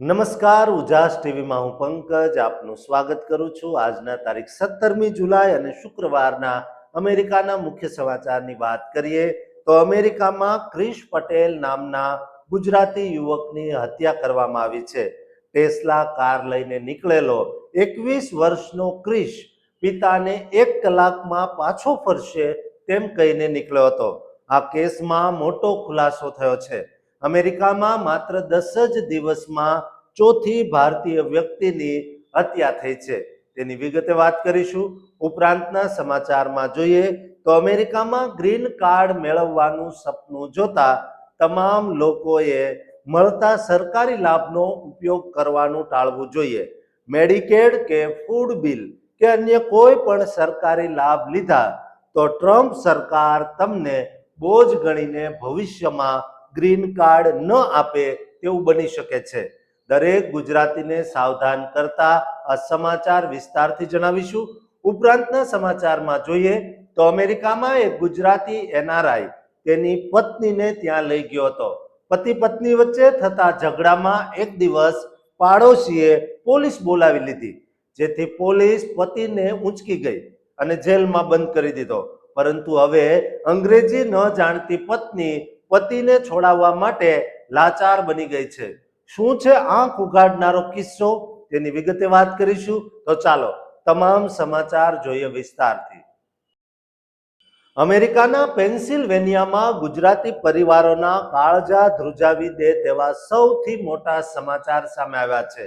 નમસ્કાર, ઉજાસ ટીવીમાં હું પંકજ આપનું સ્વાગત કરું છું। આજના તારીખ 17મી જુલાઈ અને શુક્રવારના અમેરિકાના મુખ્ય સમાચારની વાત કરીએ તો અમેરિકામાં ક્રિશ પટેલ નામના ગુજરાતી યુવકની હત્યા કરવામાં આવી છે। ટેસ્લા કાર લઈને નીકળેલો 21 વર્ષનો ક્રિશ પિતાને 1 કલાકમાં પાછો ફરશે તેમ કહીને નીકળ્યો હતો। આ કેસમાં મોટો ખુલાસો થયો છે। અમેરિકામાં માત્ર 10 જ દિવસમાં ચોથી ભારતીય વ્યક્તિની હત્યા થઈ છે। તેની વિગતે વાત કરીશું। ઉપરાંતના સમાચારમાં જોઈએ તો અમેરિકામાં ગ્રીન કાર્ડ મેળવવાનું સપનું જોતા તમામ લોકોએ મળતા સરકારી લાભનો ઉપયોગ કરવાનું ટાળવું જોઈએ। મેડિકેડ કે ફૂડ બિલ કે અન્ય કોઈ પણ સરકારી લાભ લીધા તો ટ્રમ્પ સરકાર તમને બોજ ગણીને ભવિષ્યમાં ગ્રીન કાર્ડ ન આપે તેવું બની શકે છે। દરેક ગુજરાતીને સાવધાન કરતા આ સમાચાર વિસ્તારથી જણાવીશું। ઉપરાંતના સમાચારમાં જોઈએ તો અમેરિકામાં એક ગુજરાતી એનઆરઆઈ તેની પત્નીને ત્યાં લઈ ગયો હતો। પતિ પત્ની વચ્ચે થતા ઝઘડામાં એક દિવસ પાડોશીએ પોલીસ બોલાવી લીધી, જેથી પોલીસ પતિને ઊંચકી ગઈ અને જેલમાં બંધ કરી દીધો। પરંતુ હવે અંગ્રેજી ન જાણતી પત્ની પતિને છોડાવવા માટે લાચાર બની ગઈ છે। શું છે આંખ ઉઘાડનારો કિસ્સો, તેની વિગતે વાત કરીશું। તો ચાલો તમામ સમાચાર જોઈએ વિસ્તારથી। અમેરિકાના પેન્સિલ્વેનિયામાં ગુજરાતી પરિવારોના કાળજા ધ્રુજાવી દે તેવા સૌથી મોટા સમાચાર સામે આવ્યા છે,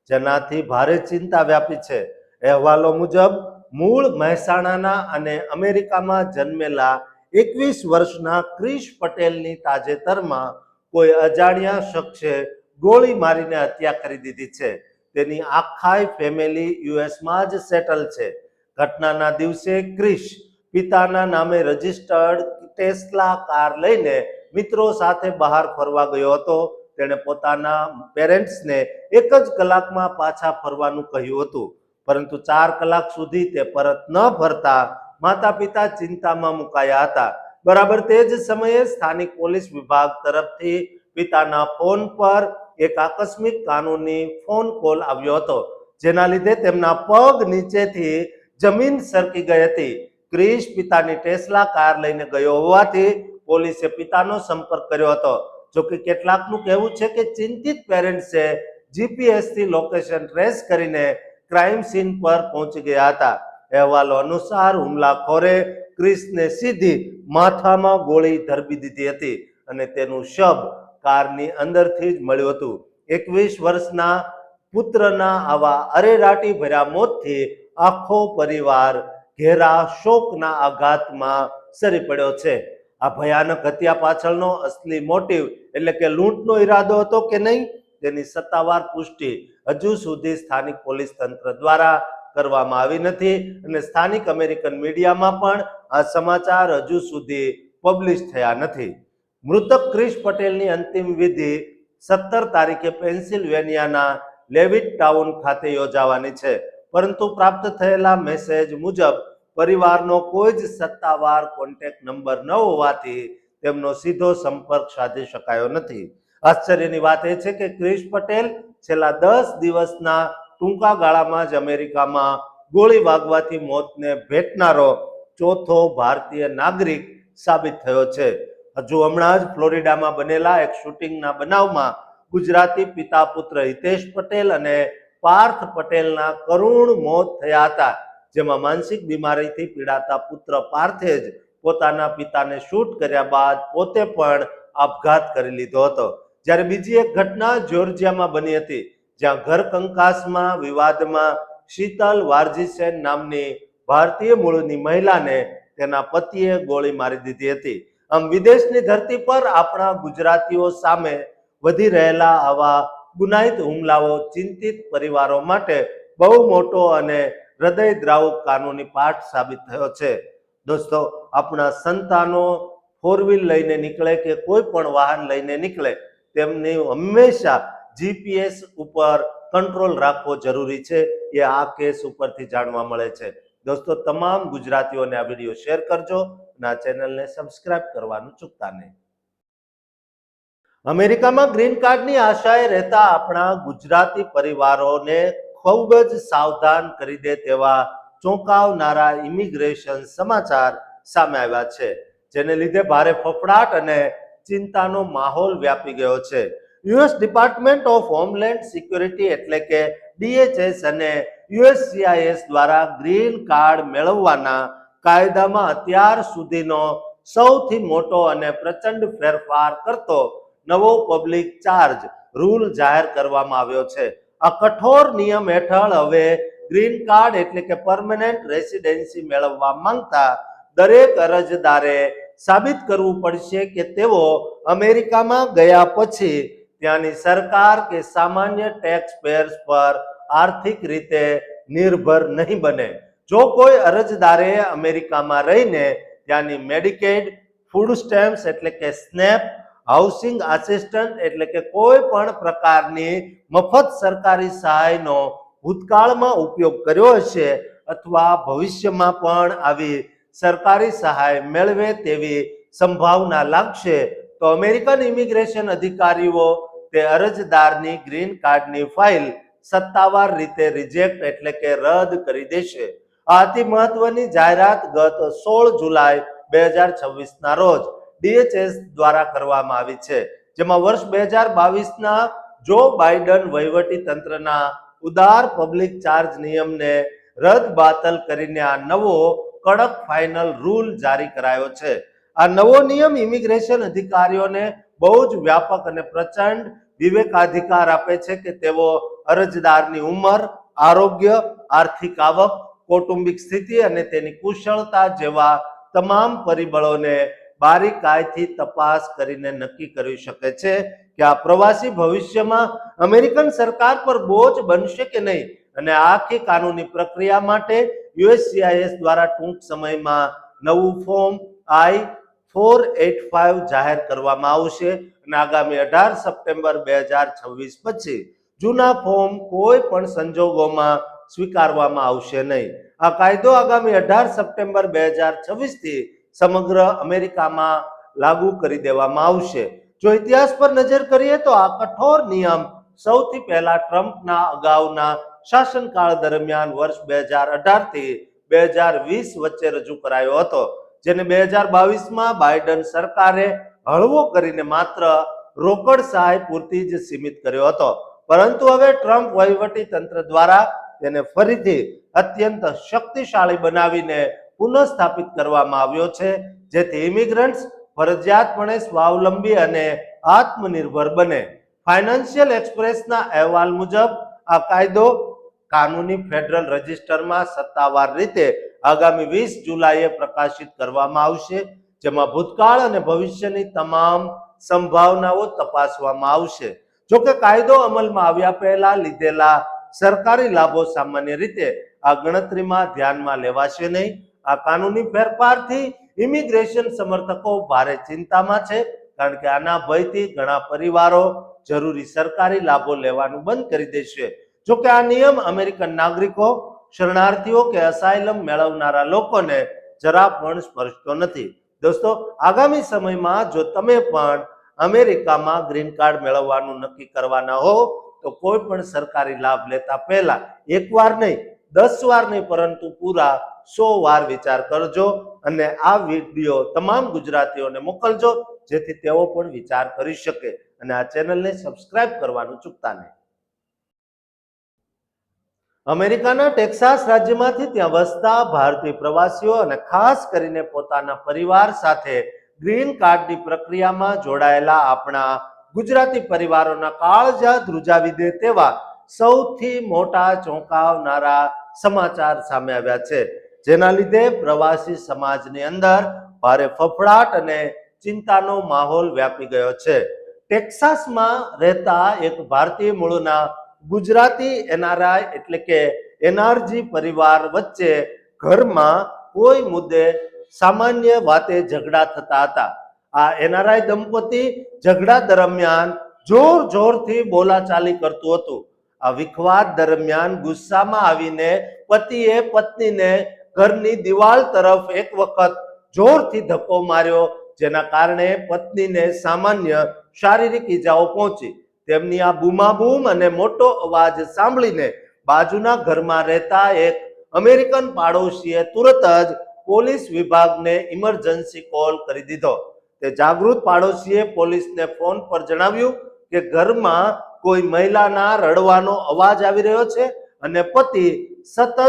જેનાથી ભારે ચિંતા વ્યાપી છે। અહેવાલો મુજબ મૂળ મહેસાણાના અને અમેરિકામાં જન્મેલા 21 વર્ષના ક્રિશ પટેલની તાજેતરમાં કોઈ અજાણ્યા શખ્સે ગોળી મારીને હત્યા કરી દીધી છે। તેની આખાય ફેમિલી યુએસમાં જ સેટલ છે। ઘટનાના દિવસે ક્રિશ પિતાના નામે રજિસ્ટર્ડ ટેસ્લા કાર લઈને મિત્રો સાથે બહાર ફરવા ગયો હતો। તેણે પોતાના પેરેન્ટ્સને 1 જ કલાકમાં પાછા ફરવાનું કહ્યું હતું, પરંતુ 4 કલાક સુધી તે પરત ન ફરતા માતા પિતા ચિંતામાં મુકાયા હતા। બરાબર તે જ સમયે સ્થાનિક પોલીસ વિભાગ તરફથી પિતાના ફોન પર એક આકસ્મિક કાનૂની ફોન કોલ આવ્યો હતો, જેના લીધે તેમના પગ નીચેથી જમીન સરકી ગઈ હતી। ક્રિશ પિતાની ટેસ્લા કાર લઈને ગયો હોવાથી પોલીસે પિતાનો સંપર્ક કર્યો હતો। જોકે કેટલાકનું કહેવું છે કે ચિંતિત પેરેન્ટ્સે જીપીએસથી લોકેશન ટ્રેસ કરીને ક્રાઇમ સીન પર પહોંચી ગયા હતા। અહેવાલો અનુસાર હુમલાખોરે ક્રિશને સીધી માથામાં ગોળી ધરબી દીધી હતી અને તેનું શબ કારની અંદરથી જ મળ્યું હતું। 21 વર્ષના પુત્રના આવા અરેરાટી ભર્યા મોતથી આખો પરિવાર ઘેરા શોકના આઘાતમાં સરી પડ્યો છે। આ ભયાનક હત્યા પાછળનો અસલી મોટિવ એટલે કે લૂંટનો ઈરાદો હતો કે નહીં, તેની સત્તાવાર પુષ્ટિ હજુ સુધી સ્થાનિક પોલીસ તંત્ર દ્વારા કરવામાં આવી નથી અને સ્થાનિક અમેરિકન મીડિયામાં પણ આ સમાચાર હજુ સુધી પબ્લિશ થયા નથી। મૃતક ક્રિશ પટેલની અંતિમ વિધિ 17 તારીખે પેન્સિલ્વેનિયાના લેવિટ ટાઉન ખાતે યોજાવાની છે, પરંતુ પ્રાપ્ત થયેલા મેસેજ મુજબ પરિવારનો કોઈ જ સત્તાવાર કોન્ટેક્ટ નંબર ન હોવાથી તેમનો સીધો સંપર્ક સાધી શકાયો નથી। આશ્ચર્યની વાત એ છે કે ક્રિશ પટેલ છેલ્લા 10 દિવસના ટૂંકા ગાળામાં જ અમેરિકામાં ગોળી વાગવાથી મોતને ભેટનારો ચોથો ભારતીય નાગરિક સાબિત થયો છે। હજુ હમણાં જ ફ્લોરિડામાં બનેલા એક શૂટિંગના બનાવમાં ગુજરાતી પિતા પુત્ર હિતેશ પટેલ અને પાર્થ પટેલના કરુણ મોત થયા હતા, જેમાં માનસિક બીમારીથી પીડાતા પુત્ર પાર્થે જ પોતાના પિતાને શૂટ કર્યા બાદ પોતે પણ આપઘાત કરી લીધો હતો। જ્યારે બીજી એક ઘટના જ્યોર્જિયામાં બની હતી, જ્યાં ઘર કંકાસમાં વિવાદમાં શીતલ વારજીસેન નામની ભારતીય મૂળની મહિલાને તેના પતિએ ગોળી મારી દીધી હતી। આમ વિદેશની ધરતી પર આપણા ગુજરાતીઓ સામે વધી રહેલા આવા ગુનાહિત હુમલાઓ ચિંતિત પરિવારો માટે બહુ મોટો અને હૃદયદ્રાવક કાનૂની પાઠ સાબિત થયો છે। દોસ્તો, આપણા સંતાનો 4 વ્હીલ લઈને નીકળે કે કોઈ પણ વાહન લઈને નીકળે તેમની હંમેશા જીપીએસ ઉપર કંટ્રોલ રાખવો જરૂરી છે। એ આ કેસ ઉપરથી જાણવા મળે છે। દોસ્તો, તમામ ગુજરાતીઓને આ વિડીયો શેર કરજો અને આ ચેનલને સબસ્ક્રાઇબ કરવાનું ચૂકતા નહીં। અમેરિકામાં ગ્રીન કાર્ડની આશાએ રહેતા આપણા ગુજરાતી પરિવારોને ખૂબ જ સાવધાન કરી દે તેવા ચોંકાવનારા ઇમિગ્રેશન સમાચાર સામે આવ્યા છે, જેને લીધે ભારે ફફડાટ અને ચિંતાનો માહોલ વ્યાપી ગયો છે. US department of homeland security એટલે કે DHS અને USCIS દ્વારા ગ્રીન કાર્ડ મેળવવાના કાયદામાં અત્યાર સુધીનો સૌથી મોટો અને પ્રચંડ ફેરફાર કરતો નવો પબ્લિક ચાર્જ રૂલ જાહેર કરવામાં આવ્યો છે. આ કઠોર નિયમ હેઠળ હવે ગ્રીન કાર્ડ એટલે કે પરમેનન્ટ રેસિડેન્સી મેળવવા માંગતા દરેક અરજદારે સાબિત કરવું પડશે કે તેઓ અમેરિકામાં ગયા પછી ત્યાંની સરકાર કે સામાન્ય ટેક્સ પેયર્સ પર આર્થિક રીતે નિર્ભર નહીં બને. જો કોઈ અરજદારે અમેરિકામાં રહીને ત્યાંની મેડિકેડ, ફૂડ સ્ટેમ્પ્સ એટલે કે સ્નેપ, હાઉસિંગ આસિસ્ટન્ટ એટલે કે કોઈ પણ પ્રકારની મફત સરકારી સહાયનો ભૂતકાળમાં ઉપયોગ કર્યો હશે અથવા ભવિષ્યમાં પણ આવી સરકારી સહાય મેળવે તેવી સંભાવના લાગશે તો અમેરિકન ઇમિગ્રેશન અધિકારીઓ તે અરજદારની ગ્રીન કાર્ડની ફાઇલ સત્તાવાર રીતે રિજેક્ટ એટલે કે રદ કરી દેશે. આ અતિ મહત્વની જાહેરાત ગત 16 જુલાઈ 2026 ના રોજ DHS દ્વારા કરવામાં આવી છે, જેમાં વર્ષ 2022ના જો બાઇડન વહીવટી તંત્રના ઉદાર પબ્લિક ચાર્જ નિયમને રદ બાતલ કરીને આ નવો કડક ફાઇનલ રૂલ જારી કરાયો છે. આ નવો નિયમ ઇમિગ્રેશન અધિકારીઓને બહુ જ વ્યાપક અને પ્રચંડ વિવેકાધિકાર આપે છે કે તેઓ અરજદારની ઉંમર, આરોગ્ય, આર્થિક આવક, કૌટુંબિક સ્થિતિ અને તેની કુશળતા જેવા તમામ પરિબળોને બારીકાઈથી તપાસ કરીને નક્કી કરી શકે છે કે આ પ્રવાસી ભવિષ્યમાં અમેરિકન સરકાર પર બોજ બનશે કે નહીં. અને આખી કાનૂની પ્રક્રિયા માટે USCIS દ્વારા ટૂંક સમયમાં નવું ફોર્મ I-485 જાહેર કરવામાં આવશે અને આગામી 18 સપ્ટેમ્બર 2026 પછી જૂના ફોર્મ કોઈ પણ સંજોગોમાં સ્વીકારવામાં આવશે નહીં. આ કાયદો આગામી 18 સપ્ટેમ્બર 2026 થી સમગ્ર અમેરિકામાં લાગુ કરી દેવામાં આવશે. જો ઇતિહાસ પર નજર કરીએ તો આ કઠોર નિયમ સૌથી પહેલા ટ્રમ્પના અગાઉના શાસનકાળ દરમિયાન વર્ષ 2018 થી 2020 વચ્ચે રજૂ કરાયો હતો, જેને 2022માં બાઇડન સરકારે હળવો કરીને માત્ર રોકડ સહાય પૂરતી જ સીમિત કર્યો હતો. પરંતુ હવે ટ્રમ્પ વહીવટી તંત્ર દ્વારા તેને ફરીથી અત્યંત શક્તિશાળી બનાવીને પુનઃસ્થાપિત કરવામાં આવ્યો છે, જેથી ઇમિગ્રન્ટ્સ ફરજિયાતપણે સ્વાવલંબી અને આત્મનિર્ભર બને. ફાઇનાન્શિયલ એક્સપ્રેસના અહેવાલ મુજબ આ કાયદો કાનૂની ફેડરલ રજિસ્ટરમાં સત્તાવાર રીતે આગામી 20 જુલાઈએ પ્રકાશિત કરવામાં આવશે, જેમાં ભૂતકાળ અને ભવિષ્યની તમામ સંભાવનાઓ તપાસવામાં આવશે. જોકે કાયદો અમલમાં આવ્યા પહેલા લીધેલા સરકારી લાભો સામાન્ય રીતે આ ગણતરીમાં ધ્યાનમાં લેવાશે નહીં. આ કાનૂની ફેરફારથી ઇમિગ્રેશન સમર્થકો ભારે ચિંતામાં છે, કારણ કે આના ભયથી ઘણા પરિવારો જરૂરી સરકારી લાભો લેવાનું બંધ કરી દેશે. જોકે આ નિયમ અમેરિકન નાગરિકો, શરણાર્થીઓ કે અસાયલમ મેળવનારા લોકોને જરા પણ સ્પર્શતો નથી. દોસ્તો, આગામી સમયમાં જો તમે પણ અમેરિકામાં ગ્રીન કાર્ડ મેળવવાનું નક્કી કરવાના હો તો કોઈ પણ સરકારી લાભ લેતા પહેલા એકવાર નહીં, 10 વાર નહીં, પરંતુ પૂરા 100 વાર વિચાર કરજો અને આ વિડીયો તમામ ગુજરાતીઓને મોકલજો, જેથી તેઓ પણ વિચાર કરી શકે. અને આ ચેનલને સબસ્ક્રાઇબ કરવાનું ચૂકતા નહીં. અમેરિકાના ટેક્સાસ રાજ્યમાંથી ત્યાં વસતા ભારતીય પ્રવાસીઓ અને ખાસ કરીને પોતાના પરિવાર સાથે ગ્રીન કાર્ડની પ્રક્રિયામાં જોડાયેલા આપણા ગુજરાતી પરિવારોના કાળજા ધ્રુજાવી દે તેવા સૌથી મોટા ચોંકાવનારા સમાચાર સામે આવ્યા છે, જેના લીધે પ્રવાસી સમાજની અંદર ભારે ફફડાટ અને ચિંતાનો માહોલ વ્યાપી ગયો છે. ટેક્સાસમાં રહેતા એક ભારતીય મૂળના ગુજરાતી NRI એટલે કે NRG પરિવાર વચ્ચે ઘરમાં કોઈ મુદ્દે સામાન્ય વાતે ઝઘડા થતા હતા. આ NRI દંપતી ઝઘડા દરમિયાન જોરથી બોલાચાલી કરતું હતું. આ વિખવાદ દરમિયાન ગુસ્સામાં આવીને પતિએ પત્નીને ઘરની દિવાલ તરફ એક વખત જોરથી ધક્કો માર્યો, જેના કારણે પત્નીને સામાન્ય શારીરિક ઈજાઓ પહોંચી. તેમની આ બૂમાબૂમ અને મોટો અવાજ સાંભળીને બાજુના ઘરમાં રહેતા એક અમેરિકન પાડોશીએ તુરત જ પોલીસ વિભાગને ઇમરજન્સી કોલ કરી દીધો. તે જાગૃત પાડોશીએ પોલીસને ફોન પર જણાવ્યું કે ઘરમાં કોઈ મહિલાના રડવાનો અવાજ આવી રહ્યો છે અને પતિ સતત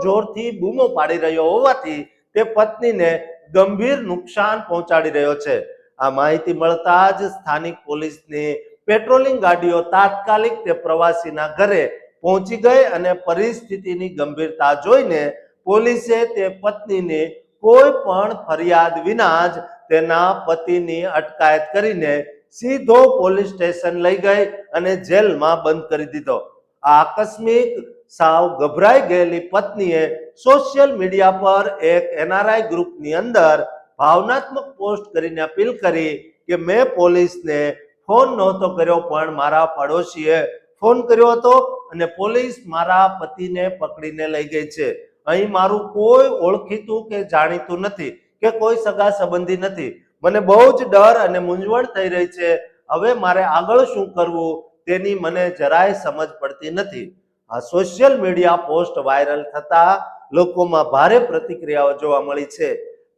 જોરથી બૂમો પાડી રહ્યો હોવાથી તે પત્નીને ગંભીર નુકસાન પહોંચાડી રહ્યો છે. આ માહિતી મળતા જ સ્થાનિક પોલીસની પેટ્રોલિંગ ગાડીઓ તાત્કાલિક તે પ્રવાસીના ઘરે પહોંચી ગઈ અને પરિસ્થિતિની ગંભીરતા જોઈને પોલીસે તે પત્નીને કોઈ પણ ફરિયાદ વિના જ તેના પતિની અટકાયત કરીને સીધો પોલીસ સ્ટેશન લઈ ગઈ અને જેલમાં બંધ કરી દીધો. આ આકસ્મિક સાવ ગભરાઈ ગયેલી પત્નીએ સોશિયલ મીડિયા પર એક એનઆરઆઈ ગ્રુપની અંદર ભાવનાત્મક પોસ્ટ કરીને અપીલ કરી કે મેં પોલીસને ફોન નહોતો કર્યો પણ મારા પડોશીએ ફોન કર્યો હતો અને પોલીસ મારા પતિને પકડીને લઈ ગઈ છે. અહીં મારું કોઈ ઓળખીતું કે જાણીતું નથી કે કોઈ સગા સંબંધી નથી. મને બહુ જ ડર અને મૂંઝવણ થઈ રહી છે. હવે મારે આગળ શું કરવું તેની મને જરાય સમજ પડતી નથી. આ સોશિયલ મીડિયા પોસ્ટ વાયરલ થતા લોકોમાં ભારે પ્રતિક્રિયાઓ જોવા મળી છે,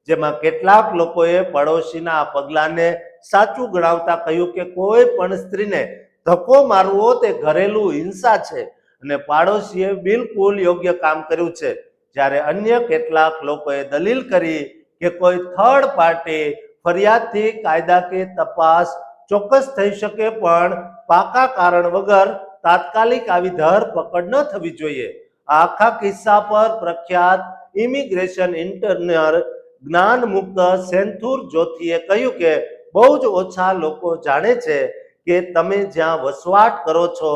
જેમાં કેટલાક લોકોએ પડોશીના આ પગલાને સાચું ગણાવતા કહ્યું કે કોઈ પણ સ્ત્રીને ધક્કો મારવો તે ઘરેલું હિંસા છે અને પાડોશીએ બિલકુલ યોગ્ય કામ કર્યું છે. જ્યારે અન્ય કેટલાક લોકોએ દલીલ કરી કે કોઈ થર્ડ પાર્ટી ફરિયાદથી કાયદાકીય તપાસ ચોક્કસ થઈ શકે પણ પાકા કારણ વગર તાત્કાલિક આવી ધરપકડ ન થવી જોઈએ. આ આખા કિસ્સા પર પ્રખ્યાત ઇમિગ્રેશન ઇન્ટર્નર જ્ઞાન મુક્ત સેન્થુર જોથીએ કહ્યું કે બહુ જ ઓછા લોકો જાણે છે કે તમે જ્યાં વસવાટ કરો છો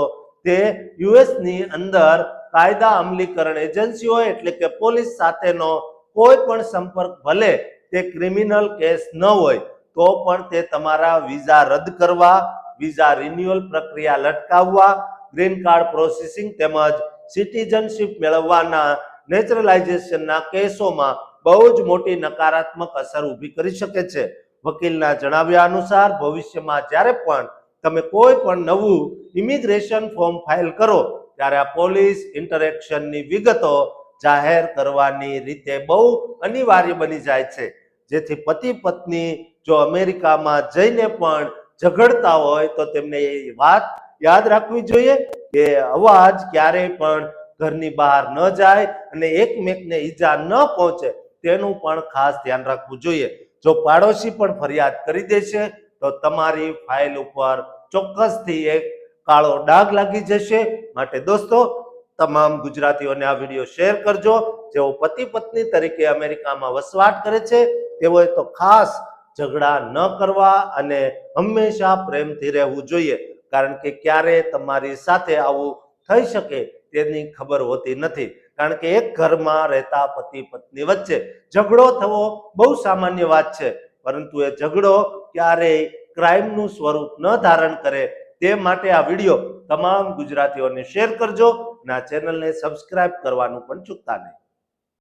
તે યુએસની અંદર કાયદા અમલીકરણ એજન્સીઓ એટલે કે પોલીસ સાથેનો કોઈ પણ સંપર્ક ભલે તે ક્રિમિનલ કેસ ન હોય તો પણ તે તમારા વિઝા રદ કરવા, વિઝા રિન્યુઅલ પ્રક્રિયા લટકાવવા, ગ્રીન કાર્ડ પ્રોસેસિંગ તેમજ સિટીઝનશીપ મેળવવાના નેચરલાઇઝેશનના કેસોમાં બહુ જ મોટી નકારાત્મક અસર ઊભી કરી શકે છે. વકીલના જણાવ્યા અનુસાર ભવિષ્યમાં જ્યારે પણ તમે કોઈ પણ નવું ઇમિગ્રેશન ફોર્મ ફાઇલ કરો ત્યારે આ પોલીસ ઇન્ટરેક્શનની વિગતો જાહેર કરવાની રીતે બહુ અનિવાર્ય બની જાય છે, જેથી પતિ પત્ની જો અમેરિકામાં જઈને પણ ઝઘડતા હોય તો તેમને એ વાત યાદ રાખવી જોઈએ કે અવાજ ક્યારેય પણ ઘરની બહાર ન જાય અને એકમેકને ઈજા ન પહોંચે તેનું પણ ખાસ ધ્યાન રાખવું જોઈએ. જો પાડોશી પણ ફરિયાદ કરી દેશે તો તમારી ફાઇલ ઉપર ચોક્કસથી એક કાળો ડાઘ લાગી જશે. માટે દોસ્તો, તમામ ગુજરાતીઓને આ વિડીયો શેર કરજો. જેઓ પતિ પત્ની તરીકે અમેરિકામાં વસવાટ કરે છે તેઓએ તો ખાસ ઝઘડા ન કરવા અને હંમેશા પ્રેમથી રહેવું જોઈએ, કારણ કે ક્યારે તમારી સાથે આવું થઈ શકે તેની ખબર હોતી નથી. કારણ કે એક ઘરમાં રહેતા પતિ પત્ની વચ્ચે ઝઘડો થવો બહુ સામાન્ય વાત છે, પરંતુ એ ઝઘડો ક્યારેય ક્રાઇમનું સ્વરૂપ ન ધારણ કરે તે માટે આ વિડીયો તમામ ગુજરાતીઓને શેર કરજો અને આ ચેનલને સબસ્ક્રાઇબ કરવાનું પણ ચૂકતા નહીં.